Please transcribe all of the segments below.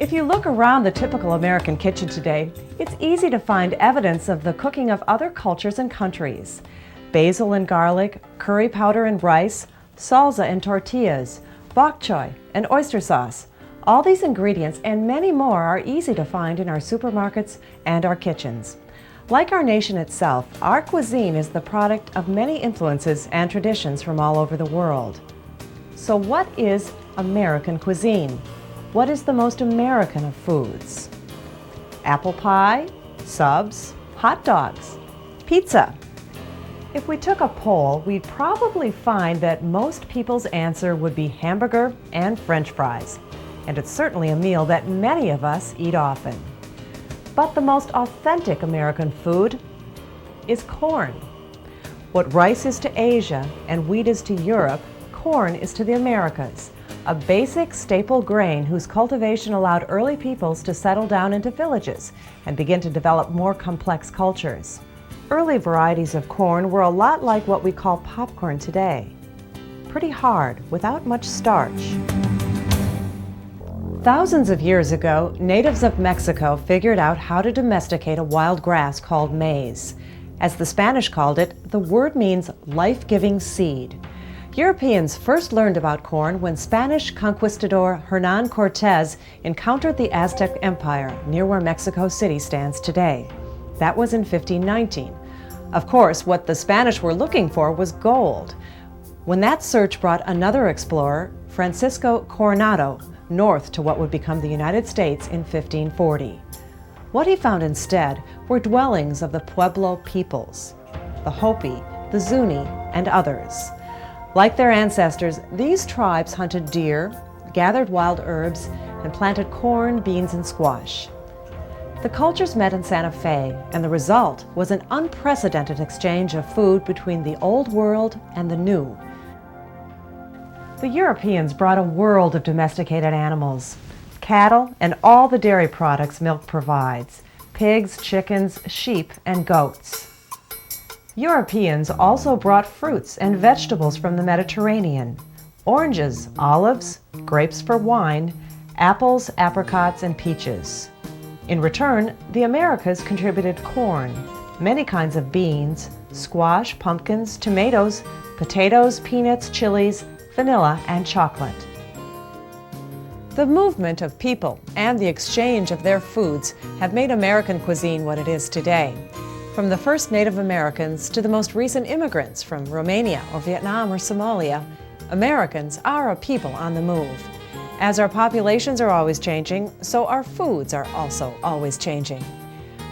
If you look around the typical American kitchen today, it's easy to find evidence of the cooking of other cultures and countries. Basil and garlic, curry powder and rice, salsa and tortillas, bok choy and oyster sauce. All these ingredients and many more are easy to find in our supermarkets and our kitchens. Like our nation itself, our cuisine is the product of many influences and traditions from all over the world. So what is American cuisine? What is the most American of foods? Apple pie, subs, hot dogs, pizza. If we took a poll, we'd probably find that most people's answer would be hamburger and French fries. And it's certainly a meal that many of us eat often. But the most authentic American food is corn. What rice is to Asia and wheat is to Europe, corn is to the Americas. A basic staple grain whose cultivation allowed early peoples to settle down into villages and begin to develop more complex cultures. Early varieties of corn were a lot like what we call popcorn today. Pretty hard, without much starch. Thousands of years ago, natives of Mexico figured out how to domesticate a wild grass called maize. As the Spanish called it, the word means life-giving seed. Europeans first learned about corn when Spanish conquistador Hernán Cortés encountered the Aztec Empire near where Mexico City stands today. That was in 1519. Of course, what the Spanish were looking for was gold. When that search brought another explorer, Francisco Coronado, north to what would become the United States in 1540. What he found instead were dwellings of the Pueblo peoples, the Hopi, the Zuni, and others. Like their ancestors, these tribes hunted deer, gathered wild herbs, and planted corn, beans, and squash. The cultures met in Santa Fe, and the result was an unprecedented exchange of food between the old world and the new. The Europeans brought a world of domesticated animals, cattle, and all the dairy products milk provides, pigs, chickens, sheep, and goats. Europeans also brought fruits and vegetables from the Mediterranean, oranges, olives, grapes for wine, apples, apricots, and peaches. In return, the Americas contributed corn, many kinds of beans, squash, pumpkins, tomatoes, potatoes, peanuts, chilies, vanilla, and chocolate. The movement of people and the exchange of their foods have made American cuisine what it is today. From the first Native Americans to the most recent immigrants from Romania or Vietnam or Somalia, Americans are a people on the move. As our populations are always changing, so our foods are also always changing.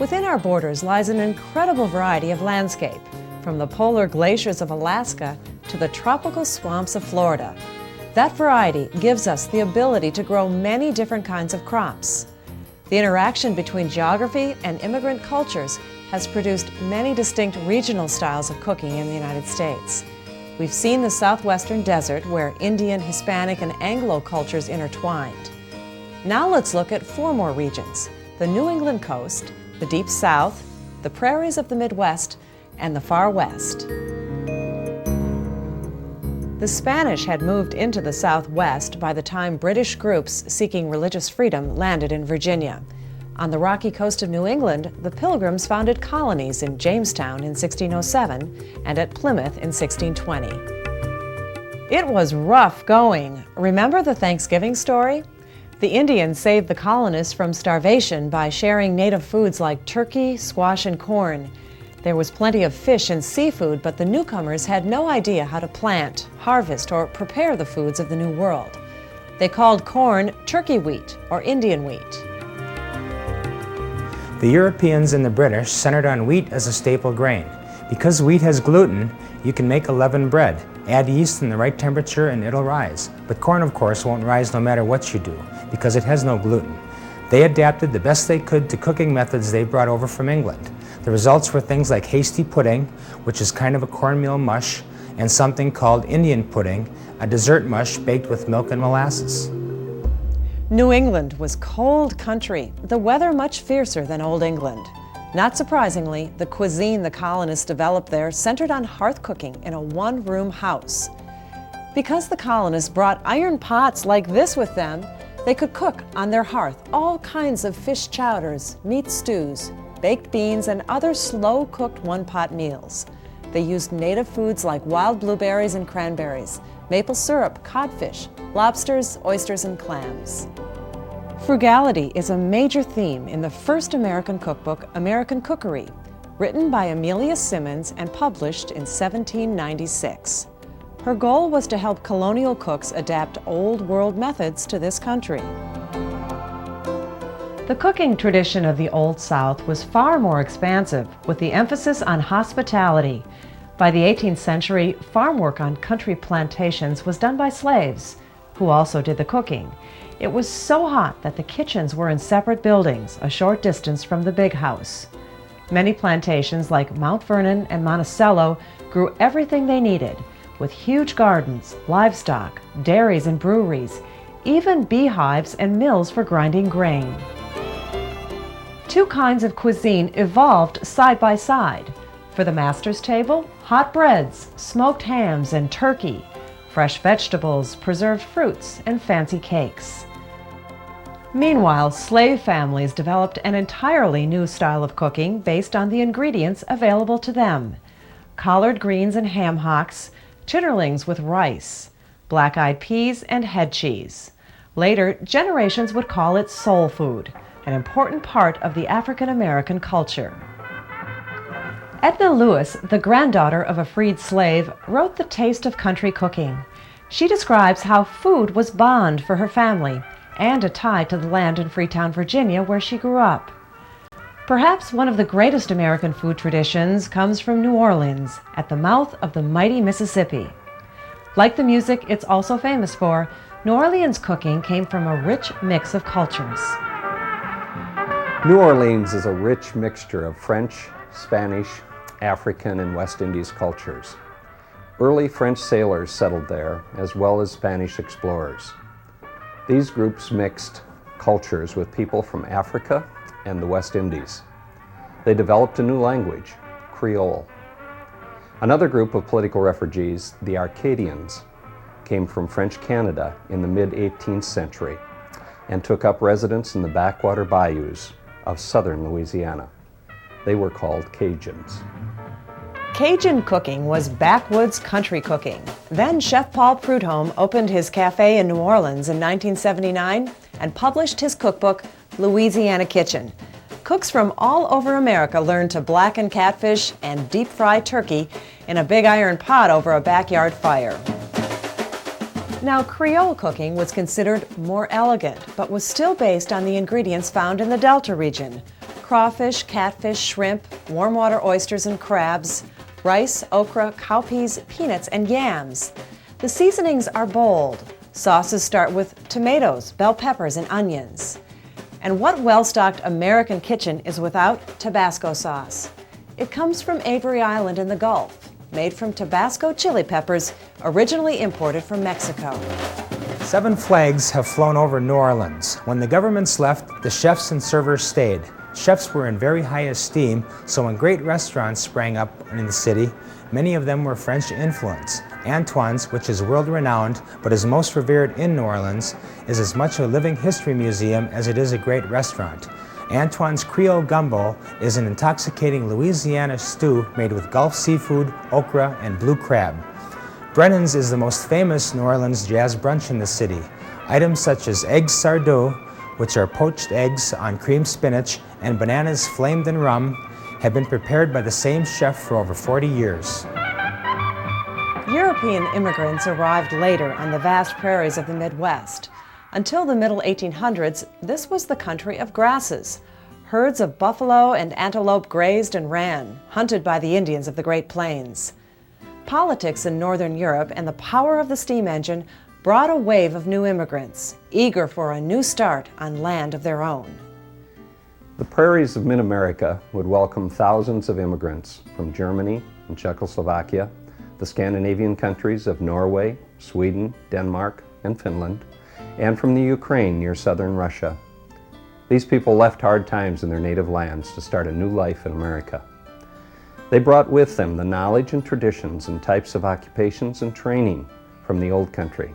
Within our borders lies an incredible variety of landscape, from the polar glaciers of Alaska to the tropical swamps of Florida. That variety gives us the ability to grow many different kinds of crops. The interaction between geography and immigrant cultures has produced many distinct regional styles of cooking in the United States. We've seen the southwestern desert where Indian, Hispanic, and Anglo cultures intertwined. Now let's look at 4 more regions: the New England coast, the Deep South, the prairies of the Midwest, and the Far West. The Spanish had moved into the Southwest by the time British groups seeking religious freedom landed in Virginia. On the rocky coast of New England, the Pilgrims founded colonies in Jamestown in 1607 and at Plymouth in 1620. It was rough going. Remember the Thanksgiving story? The Indians saved the colonists from starvation by sharing native foods like turkey, squash, and corn. There was plenty of fish and seafood, but the newcomers had no idea how to plant, harvest, or prepare the foods of the New World. They called corn turkey wheat or Indian wheat. The Europeans and the British centered on wheat as a staple grain. Because wheat has gluten, you can make a leavened bread. Add yeast in the right temperature and it'll rise. But corn, of course, won't rise no matter what you do, because it has no gluten. They adapted the best they could to cooking methods they brought over from England. The results were things like hasty pudding, which is kind of a cornmeal mush, and something called Indian pudding, a dessert mush baked with milk and molasses. New England was cold country, the weather much fiercer than Old England. Not surprisingly, the cuisine the colonists developed there centered on hearth cooking in a one-room house. Because the colonists brought iron pots like this with them, They could cook on their hearth all kinds of fish chowders, meat stews, baked beans, and other slow-cooked one-pot meals. They used native foods like wild blueberries and cranberries, maple syrup, codfish, lobsters, oysters, and clams. Frugality is a major theme in the first American cookbook, American Cookery, written by Amelia Simmons and published in 1796. Her goal was to help colonial cooks adapt old world methods to this country. The cooking tradition of the Old South was far more expansive, with the emphasis on hospitality. By the 18th century, farm work on country plantations was done by slaves, who also did the cooking. It was so hot that the kitchens were in separate buildings, a short distance from the big house. Many plantations like Mount Vernon and Monticello grew everything they needed, with huge gardens, livestock, dairies and breweries, even beehives and mills for grinding grain. Two kinds of cuisine evolved side by side. For the master's table, hot breads, smoked hams and turkey, fresh vegetables, preserved fruits, and fancy cakes. Meanwhile, slave families developed an entirely new style of cooking based on the ingredients available to them. Collard greens and ham hocks, chitterlings with rice, black-eyed peas, and head cheese. Later, generations would call it soul food, an important part of the African-American culture. Edna Lewis, the granddaughter of a freed slave, wrote The Taste of Country Cooking. She describes how food was bond for her family and a tie to the land in Freetown, Virginia, where she grew up. Perhaps one of the greatest American food traditions comes from New Orleans, at the mouth of the mighty Mississippi. Like the music it's also famous for, New Orleans cooking came from a rich mix of cultures. New Orleans is a rich mixture of French, Spanish, African, and West Indies cultures. Early French sailors settled there, as well as Spanish explorers. These groups mixed cultures with people from Africa and the West Indies. They developed a new language, Creole. Another group of political refugees, the Acadians, came from French Canada in the mid-18th century and took up residence in the backwater bayous of southern Louisiana. They were called Cajuns. Cajun cooking was backwoods country cooking. Then Chef Paul Prudhomme opened his cafe in New Orleans in 1979 and published his cookbook, Louisiana Kitchen. Cooks from all over America learned to blacken catfish and deep fry turkey in a big iron pot over a backyard fire. Now, Creole cooking was considered more elegant, but was still based on the ingredients found in the Delta region: crawfish, catfish, shrimp, warm water oysters and crabs, rice, okra, cowpeas, peanuts, and yams. The seasonings are bold. Sauces start with tomatoes, bell peppers, and onions. And what well-stocked American kitchen is without Tabasco sauce? It comes from Avery Island in the Gulf, made from Tabasco chili peppers originally imported from Mexico. 7 flags have flown over New Orleans. When the governments left, the chefs and servers stayed. Chefs were in very high esteem, so when great restaurants sprang up in the city, many of them were French influence. Antoine's, which is world-renowned but is most revered in New Orleans, is as much a living history museum as it is a great restaurant. Antoine's Creole gumbo is an intoxicating Louisiana stew made with Gulf seafood, okra, and blue crab. Brennan's is the most famous New Orleans jazz brunch in the city. Items such as eggs sardou, which are poached eggs on creamed spinach, and bananas flamed in rum, have been prepared by the same chef for over 40 years. European immigrants arrived later on the vast prairies of the Midwest. Until the middle 1800s, this was the country of grasses. Herds of buffalo and antelope grazed and ran, hunted by the Indians of the Great Plains. Politics in Northern Europe and the power of the steam engine brought a wave of new immigrants, eager for a new start on land of their own. The prairies of mid-America would welcome thousands of immigrants from Germany and Czechoslovakia, the Scandinavian countries of Norway, Sweden, Denmark, and Finland, and from the Ukraine near southern Russia. These people left hard times in their native lands to start a new life in America. They brought with them the knowledge and traditions and types of occupations and training from the old country.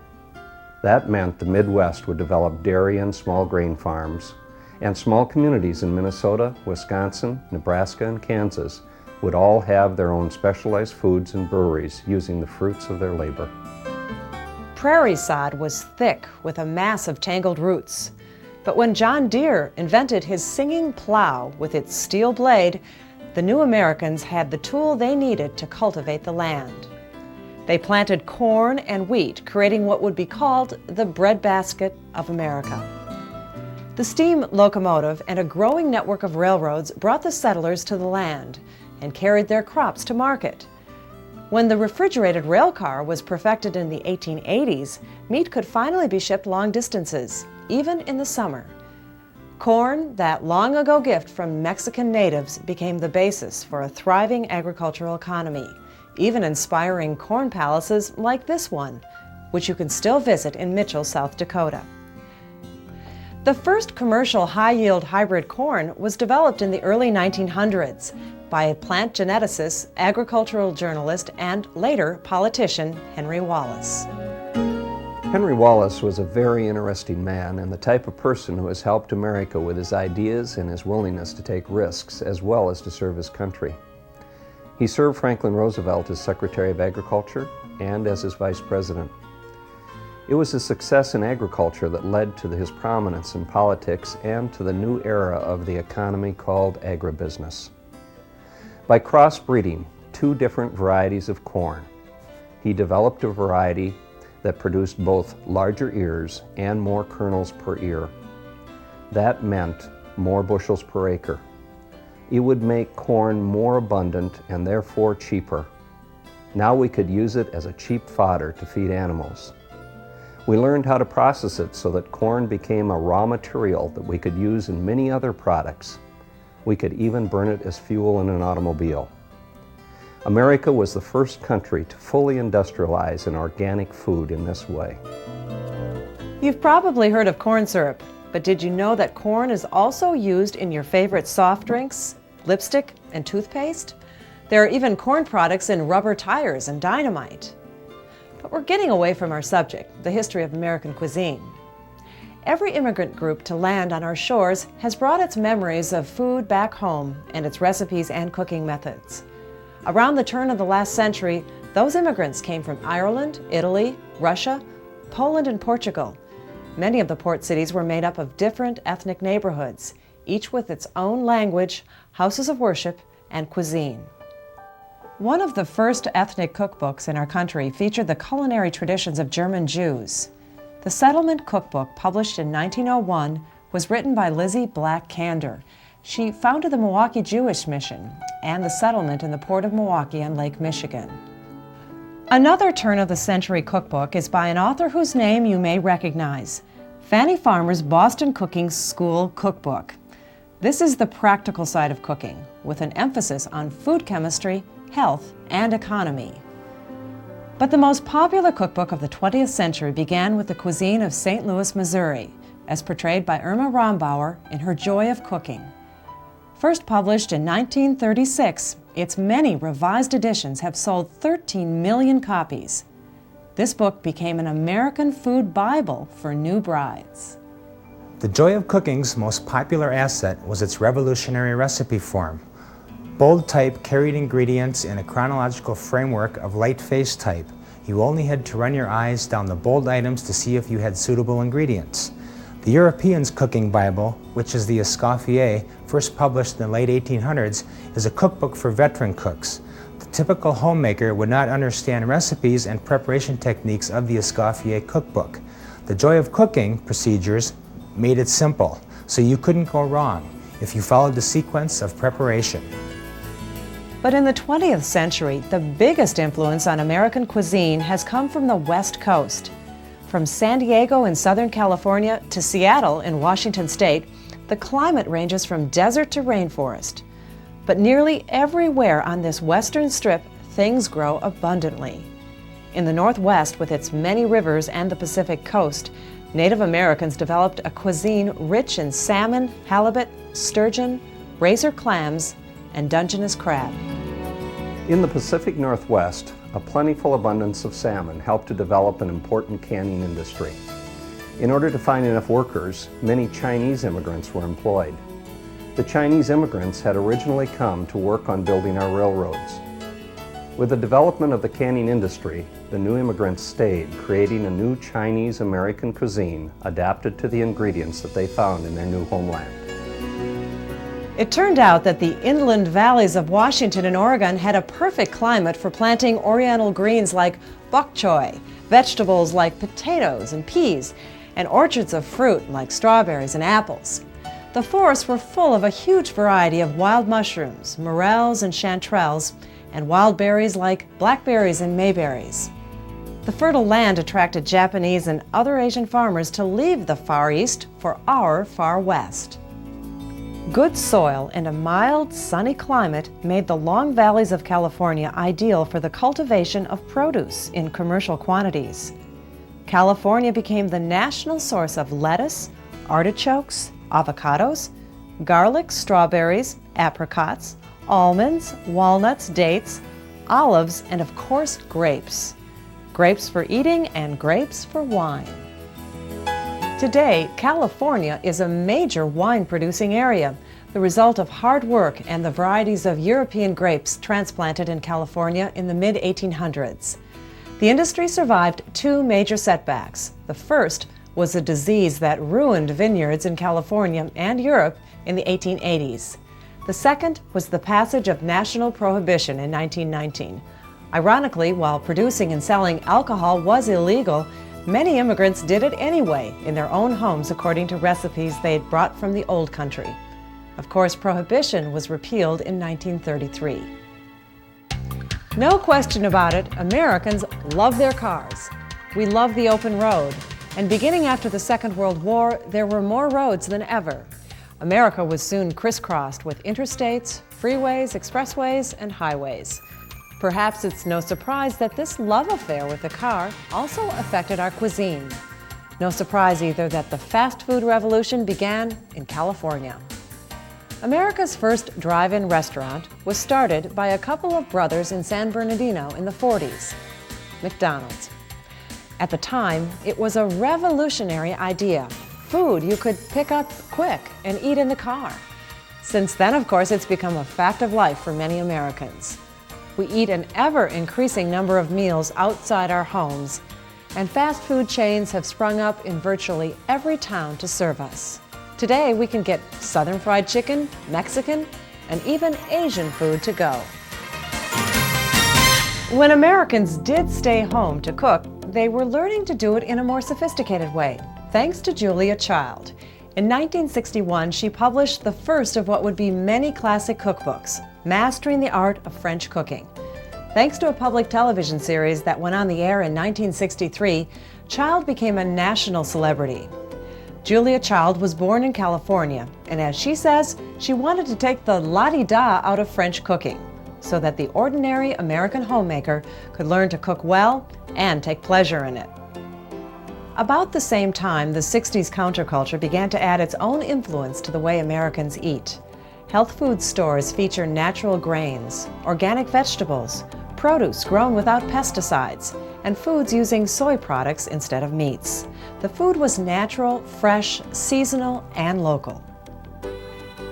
That meant the Midwest would develop dairy and small grain farms, and small communities in Minnesota, Wisconsin, Nebraska, and Kansas would all have their own specialized foods and breweries using the fruits of their labor. Prairie sod was thick with a mass of tangled roots. But when John Deere invented his singing plow with its steel blade, the new Americans had the tool they needed to cultivate the land. They planted corn and wheat, creating what would be called the breadbasket of America. The steam locomotive and a growing network of railroads brought the settlers to the land and carried their crops to market. When the refrigerated rail car was perfected in the 1880s, meat could finally be shipped long distances, even in the summer. Corn, that long ago gift from Mexican natives, became the basis for a thriving agricultural economy, even inspiring corn palaces like this one, which you can still visit in Mitchell, South Dakota. The first commercial high-yield hybrid corn was developed in the early 1900s by a plant geneticist, agricultural journalist, and later politician Henry Wallace. Henry Wallace was a very interesting man and the type of person who has helped America with his ideas and his willingness to take risks as well as to serve his country. He served Franklin Roosevelt as Secretary of Agriculture and as his Vice President. It was his success in agriculture that led to his prominence in politics and to the new era of the economy called agribusiness. By crossbreeding two different varieties of corn, he developed a variety that produced both larger ears and more kernels per ear. That meant more bushels per acre. It would make corn more abundant and therefore cheaper. Now we could use it as a cheap fodder to feed animals. We learned how to process it so that corn became a raw material that we could use in many other products. We could even burn it as fuel in an automobile. America was the first country to fully industrialize an organic food in this way. You've probably heard of corn syrup, but did you know that corn is also used in your favorite soft drinks, lipstick, and toothpaste? There are even corn products in rubber tires and dynamite. But we're getting away from our subject, the history of American cuisine. Every immigrant group to land on our shores has brought its memories of food back home and its recipes and cooking methods. Around the turn of the last century, those immigrants came from Ireland, Italy, Russia, Poland, and Portugal. Many of the port cities were made up of different ethnic neighborhoods, each with its own language, houses of worship, and cuisine. One of the first ethnic cookbooks in our country featured the culinary traditions of German Jews. The Settlement Cookbook, published in 1901, was written by Lizzie Black Kander. She founded the Milwaukee Jewish Mission and the settlement in the port of Milwaukee on Lake Michigan. Another turn-of-the-century cookbook is by an author whose name you may recognize, Fannie Farmer's Boston Cooking School Cookbook. This is the practical side of cooking, with an emphasis on food chemistry, health, and economy. But the most popular cookbook of the 20th century began with the cuisine of St. Louis, Missouri, as portrayed by Irma Rombauer in her Joy of Cooking. First published in 1936, its many revised editions have sold 13 million copies. This book became an American food Bible for new brides. The Joy of Cooking's most popular asset was its revolutionary recipe form. Bold type carried ingredients in a chronological framework of light face type. You only had to run your eyes down the bold items to see if you had suitable ingredients. The European's Cooking Bible, which is the Escoffier, first published in the late 1800s, is a cookbook for veteran cooks. The typical homemaker would not understand recipes and preparation techniques of the Escoffier cookbook. The Joy of Cooking procedures made it simple, so you couldn't go wrong if you followed the sequence of preparation. But in the 20th century, the biggest influence on American cuisine has come from the West Coast. From San Diego in Southern California to Seattle in Washington State, the climate ranges from desert to rainforest. But nearly everywhere on this western strip, things grow abundantly. In the Northwest, with its many rivers and the Pacific coast, Native Americans developed a cuisine rich in salmon, halibut, sturgeon, razor clams, and Dungeness crab. In the Pacific Northwest, a plentiful abundance of salmon helped to develop an important canning industry. In order to find enough workers, many Chinese immigrants were employed. The Chinese immigrants had originally come to work on building our railroads. With the development of the canning industry, the new immigrants stayed, creating a new Chinese-American cuisine adapted to the ingredients that they found in their new homeland. It turned out that the inland valleys of Washington and Oregon had a perfect climate for planting oriental greens like bok choy, vegetables like potatoes and peas, and orchards of fruit like strawberries and apples. The forests were full of a huge variety of wild mushrooms, morels and chanterelles, and wild berries like blackberries and mayberries. The fertile land attracted Japanese and other Asian farmers to leave the Far East for our Far West. Good soil and a mild, sunny climate made the long valleys of California ideal for the cultivation of produce in commercial quantities. California became the national source of lettuce, artichokes, avocados, garlic, strawberries, apricots, almonds, walnuts, dates, olives, and of course grapes. Grapes for eating and grapes for wine. Today, California is a major wine-producing area, the result of hard work and the varieties of European grapes transplanted in California in the mid-1800s. The industry survived two major setbacks. The first was a disease that ruined vineyards in California and Europe in the 1880s. The second was the passage of national prohibition in 1919. Ironically, while producing and selling alcohol was illegal, many immigrants did it anyway in their own homes according to recipes they'd brought from the old country. Of course, prohibition was repealed in 1933. No question about it, Americans love their cars. We love the open road, and beginning after the Second World War, there were more roads than ever. America was soon crisscrossed with interstates, freeways, expressways, and highways. Perhaps it's no surprise that this love affair with the car also affected our cuisine. No surprise either that the fast food revolution began in California. America's first drive-in restaurant was started by a couple of brothers in San Bernardino in the 40s, McDonald's. At the time, it was a revolutionary idea. Food you could pick up quick and eat in the car. Since then, of course, it's become a fact of life for many Americans. We eat an ever-increasing number of meals outside our homes, and fast food chains have sprung up in virtually every town to serve us. Today, we can get Southern fried chicken, Mexican, and even Asian food to go. When Americans did stay home to cook, they were learning to do it in a more sophisticated way, thanks to Julia Child. In 1961, she published the first of what would be many classic cookbooks, Mastering the Art of French Cooking. Thanks to a public television series that went on the air in 1963, Child became a national celebrity. Julia Child was born in California, and as she says, she wanted to take the la-di-da out of French cooking, so that the ordinary American homemaker could learn to cook well and take pleasure in it. About the same time, the 60s counterculture began to add its own influence to the way Americans eat. Health food stores feature natural grains, organic vegetables, produce grown without pesticides, and foods using soy products instead of meats. The food was natural, fresh, seasonal, and local.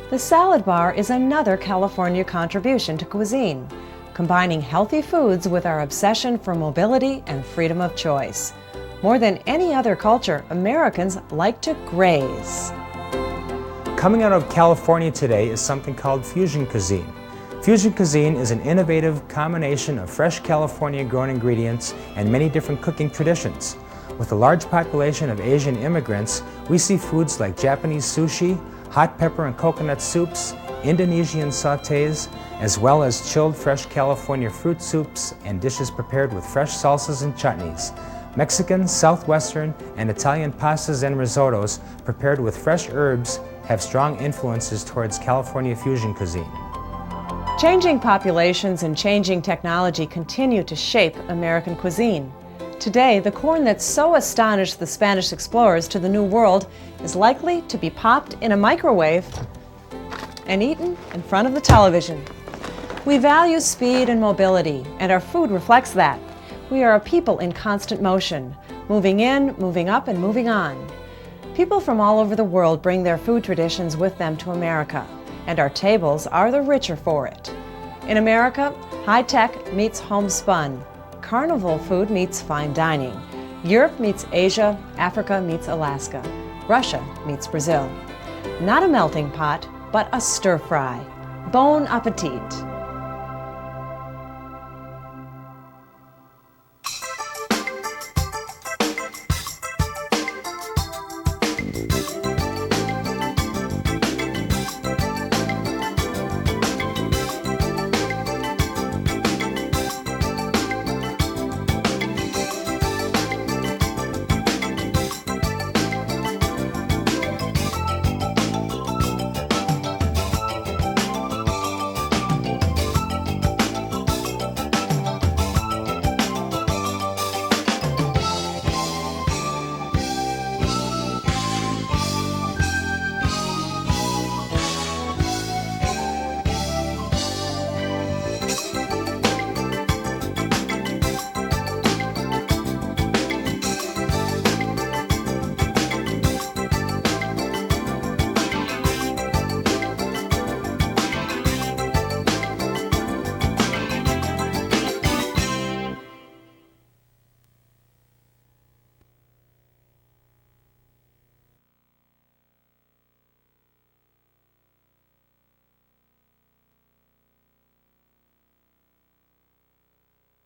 The salad bar is another California contribution to cuisine, combining healthy foods with our obsession for mobility and freedom of choice. More than any other culture, Americans like to graze. Coming out of California today is something called fusion cuisine. Fusion cuisine is an innovative combination of fresh California-grown ingredients and many different cooking traditions. With a large population of Asian immigrants, we see foods like Japanese sushi, hot pepper and coconut soups, Indonesian sautés, as well as chilled fresh California fruit soups and dishes prepared with fresh salsas and chutneys. Mexican, Southwestern, and Italian pastas and risottos prepared with fresh herbs have strong influences towards California fusion cuisine. Changing populations and changing technology continue to shape American cuisine. Today, the corn that so astonished the Spanish explorers to the New World is likely to be popped in a microwave and eaten in front of the television. We value speed and mobility, and our food reflects that. We are a people in constant motion. moving in, moving up, and moving on. People from all over the world bring their food traditions with them to America, and our tables are the richer for it. In America, high-tech meets homespun. Carnival food meets fine dining. Europe meets Asia, Africa meets Alaska. Russia meets Brazil. Not a melting pot, but a stir-fry. Bon appetit!